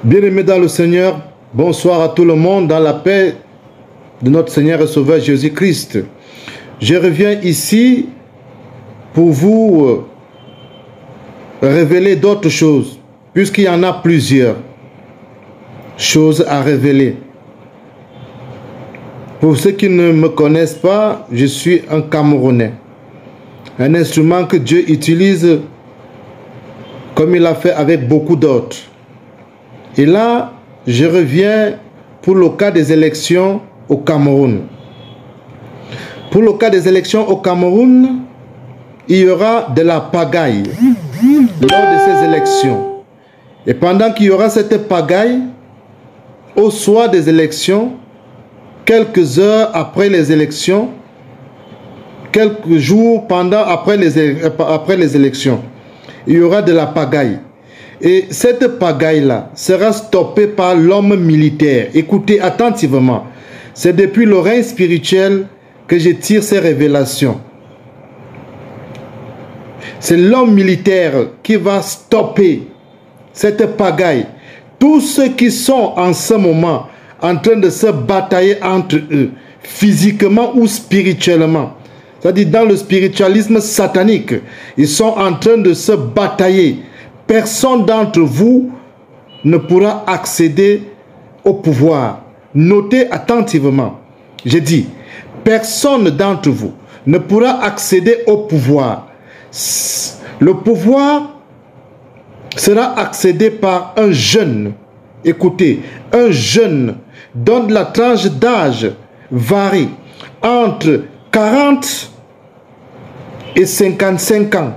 Bien-aimés dans le Seigneur, bonsoir à tout le monde dans la paix de notre Seigneur et Sauveur Jésus-Christ. Je reviens ici pour vous révéler d'autres choses, puisqu'il y en a plusieurs choses à révéler. Pour ceux qui ne me connaissent pas, je suis un Camerounais. Un instrument que Dieu utilise comme il a fait avec beaucoup d'autres. Et là, je reviens pour le cas des élections au Cameroun. Pour le cas des élections au Cameroun, il y aura de la pagaille lors de ces élections. Et pendant qu'il y aura cette pagaille, au soir des élections, quelques heures après les élections, quelques jours après les élections, il y aura de la pagaille. Et cette pagaille-là sera stoppée par l'homme militaire. Écoutez attentivement. C'est depuis le règne spirituel que je tire ces révélations. C'est l'homme militaire qui va stopper cette pagaille. Tous ceux qui sont en ce moment en train de se batailler entre eux, physiquement ou spirituellement, c'est-à-dire dans le spiritualisme satanique, ils sont en train de se batailler. Personne d'entre vous ne pourra accéder au pouvoir. Notez attentivement. J'ai dit, personne d'entre vous ne pourra accéder au pouvoir. Le pouvoir sera accédé par un jeune. Écoutez, un jeune dont la tranche d'âge varie entre 40 et 55 ans.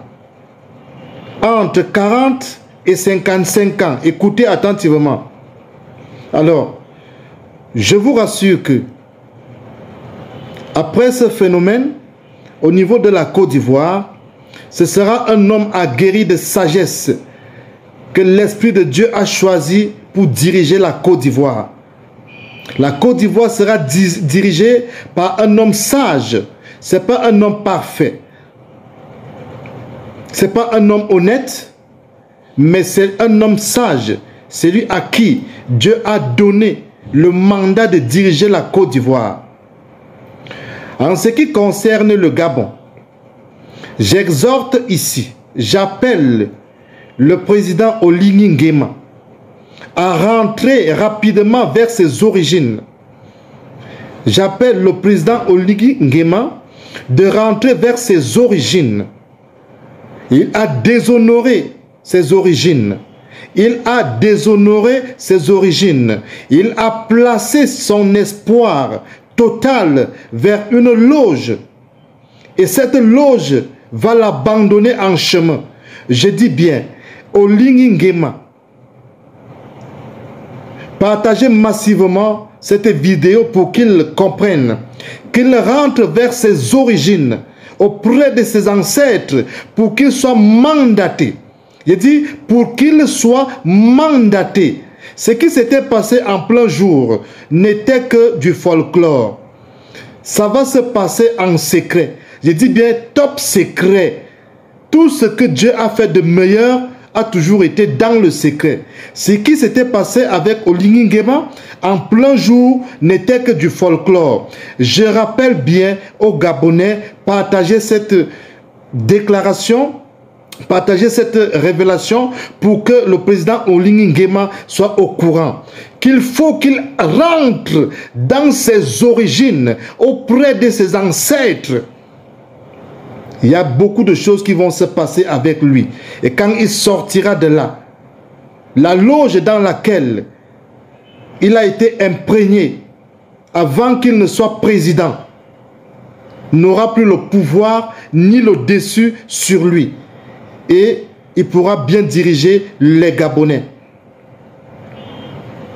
Entre 40 et 55 ans. Écoutez attentivement. Alors, je vous rassure que après ce phénomène, au niveau de la Côte d'Ivoire, ce sera un homme aguerri de sagesse que l'Esprit de Dieu a choisi pour diriger la Côte d'Ivoire. La Côte d'Ivoire sera dirigée par un homme sage. Ce n'est pas un homme parfait. Ce n'est pas un homme honnête, mais c'est un homme sage. C'est lui à qui Dieu a donné le mandat de diriger la Côte d'Ivoire. En ce qui concerne le Gabon, j'exhorte ici, j'appelle le président Oligui Nguema à rentrer rapidement vers ses origines. J'appelle le président Oligui Nguema de rentrer vers ses origines. Il a déshonoré ses origines. Il a déshonoré ses origines. Il a placé son espoir total vers une loge. Et cette loge va l'abandonner en chemin. Je dis bien, Oligui Nguema, partagez massivement cette vidéo pour qu'il comprenne, qu'il rentre vers ses origines, auprès de ses ancêtres, pour qu'il soit mandaté. Je dis pour qu'il soit mandaté. Ce qui s'était passé en plein jour n'était que du folklore. Ça va se passer en secret. Je dis bien top secret. Tout ce que Dieu a fait de meilleur a toujours été dans le secret. Ce qui s'était passé avec Oligui Nguema en plein jour n'était que du folklore. Je rappelle bien aux Gabonais, partagez cette déclaration, partagez cette révélation pour que le président Oligui Nguema soit au courant. Qu'il faut qu'il rentre dans ses origines, auprès de ses ancêtres. Il y a beaucoup de choses qui vont se passer avec lui. Et quand il sortira de là, la loge dans laquelle il a été imprégné avant qu'il ne soit président n'aura plus le pouvoir ni le dessus sur lui. Et il pourra bien diriger les Gabonais.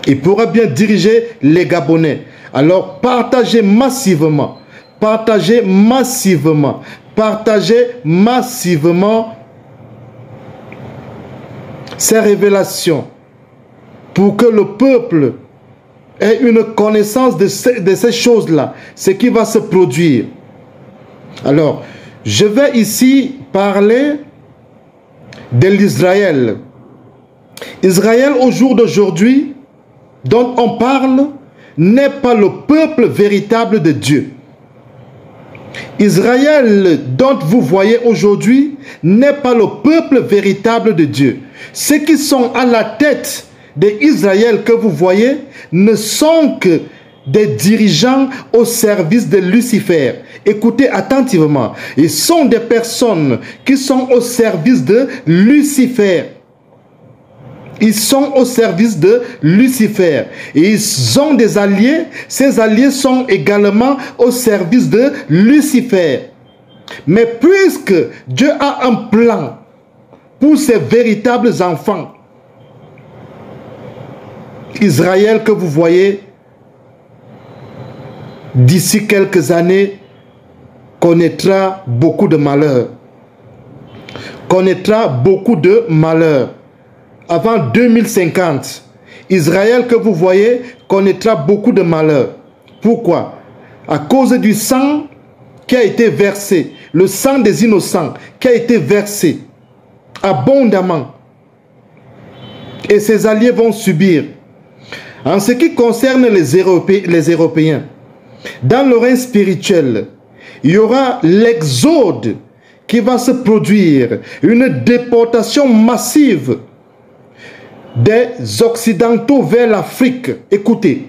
Il pourra bien diriger les Gabonais. Alors partagez massivement. Partagez massivement. Partagez massivement ces révélations pour que le peuple ait une connaissance de ces choses-là, ce qui va se produire. Alors, je vais ici parler de l'Israël Israël au jour d'aujourd'hui, dont on parle, n'est pas le peuple véritable de Dieu. Israël dont vous voyez aujourd'hui n'est pas le peuple véritable de Dieu. Ceux qui sont à la tête d'Israël que vous voyez ne sont que des dirigeants au service de Lucifer. Écoutez attentivement. Ils sont des personnes qui sont au service de Lucifer. Ils sont au service de Lucifer. Et ils ont des alliés. Ces alliés sont également au service de Lucifer. Mais puisque Dieu a un plan pour ses véritables enfants, Israël que vous voyez, d'ici quelques années, connaîtra beaucoup de malheurs. Connaîtra beaucoup de malheurs. Avant 2050, Israël que vous voyez connaîtra beaucoup de malheurs. Pourquoi? À cause du sang qui a été versé, le sang des innocents qui a été versé abondamment. Et ses alliés vont subir. En ce qui concerne les Européens, dans le règne spirituel, il y aura l'exode qui va se produire, une déportation massive des Occidentaux vers l'Afrique. Écoutez,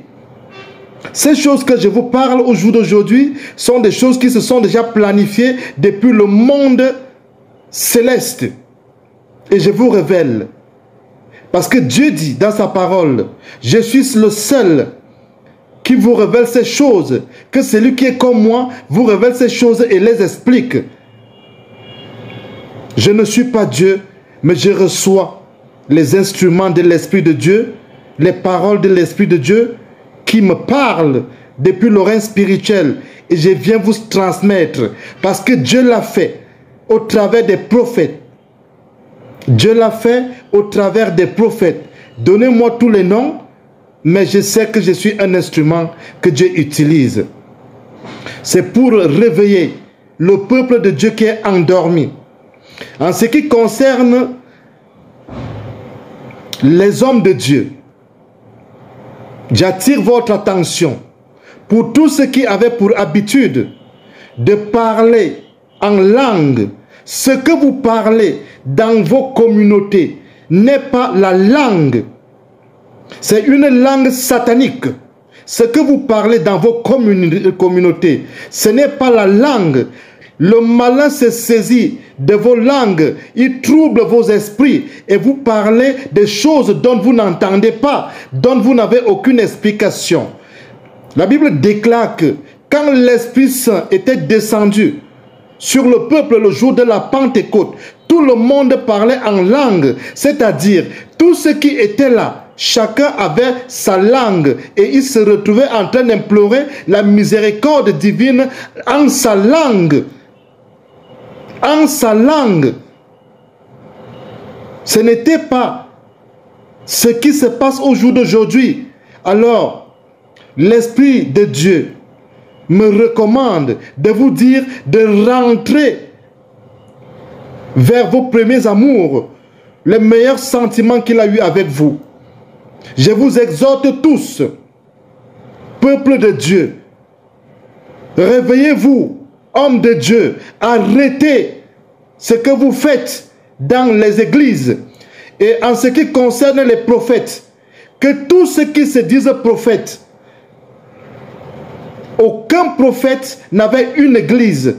ces choses que je vous parle au jour d'aujourd'hui sont des choses qui se sont déjà planifiées depuis le monde céleste. Et je vous révèle, parce que Dieu dit dans sa parole, je suis le seul qui vous révèle ces choses, que celui qui est comme moi vous révèle ces choses et les explique. Je ne suis pas Dieu, mais je reçois les instruments de l'Esprit de Dieu, les paroles de l'Esprit de Dieu qui me parlent depuis le règne spirituel, et je viens vous transmettre parce que Dieu l'a fait au travers des prophètes. Dieu l'a fait au travers des prophètes. Donnez-moi tous les noms, mais je sais que je suis un instrument que Dieu utilise. C'est pour réveiller le peuple de Dieu qui est endormi. En ce qui concerne les hommes de Dieu, j'attire votre attention pour tous ceux qui avaient pour habitude de parler en langue. Ce que vous parlez dans vos communautés n'est pas la langue. C'est une langue satanique. Ce que vous parlez dans vos communautés, ce n'est pas la langue. Le malin se saisit de vos langues, il trouble vos esprits et vous parlez des choses dont vous n'entendez pas, dont vous n'avez aucune explication. La Bible déclare que quand l'Esprit Saint était descendu sur le peuple le jour de la Pentecôte, tout le monde parlait en langue, c'est-à-dire tous ceux qui étaient là, chacun avait sa langue et il se retrouvait en train d'implorer la miséricorde divine en sa langue. En sa langue. Ce n'était pas ce qui se passe au jour d'aujourd'hui. Alors, l'Esprit de Dieu me recommande de vous dire de rentrer vers vos premiers amours, les meilleurs sentiments qu'il a eu avec vous. Je vous exhorte tous, peuple de Dieu, réveillez-vous, hommes de Dieu, arrêtez ce que vous faites dans les églises. Et en ce qui concerne les prophètes, que tous ceux qui se disent prophètes, aucun prophète n'avait une église.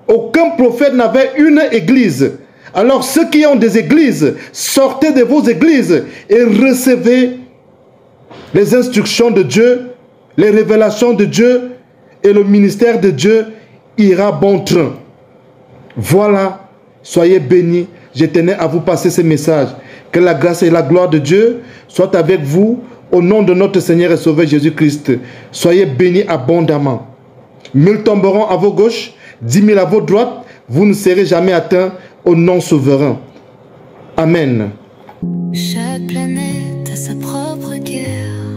Aucun prophète n'avait une église. Alors ceux qui ont des églises, sortez de vos églises et recevez les instructions de Dieu, les révélations de Dieu, et le ministère de Dieu ira bon train. Voilà, soyez bénis. Je tenais à vous passer ce message. Que la grâce et la gloire de Dieu soient avec vous au nom de notre Seigneur et Sauveur Jésus-Christ. Soyez bénis abondamment. 1000 tomberont à vos gauches, 10 000 à vos droites. Vous ne serez jamais atteints au nom souverain. Amen. Chaque planète a sa propre guerre.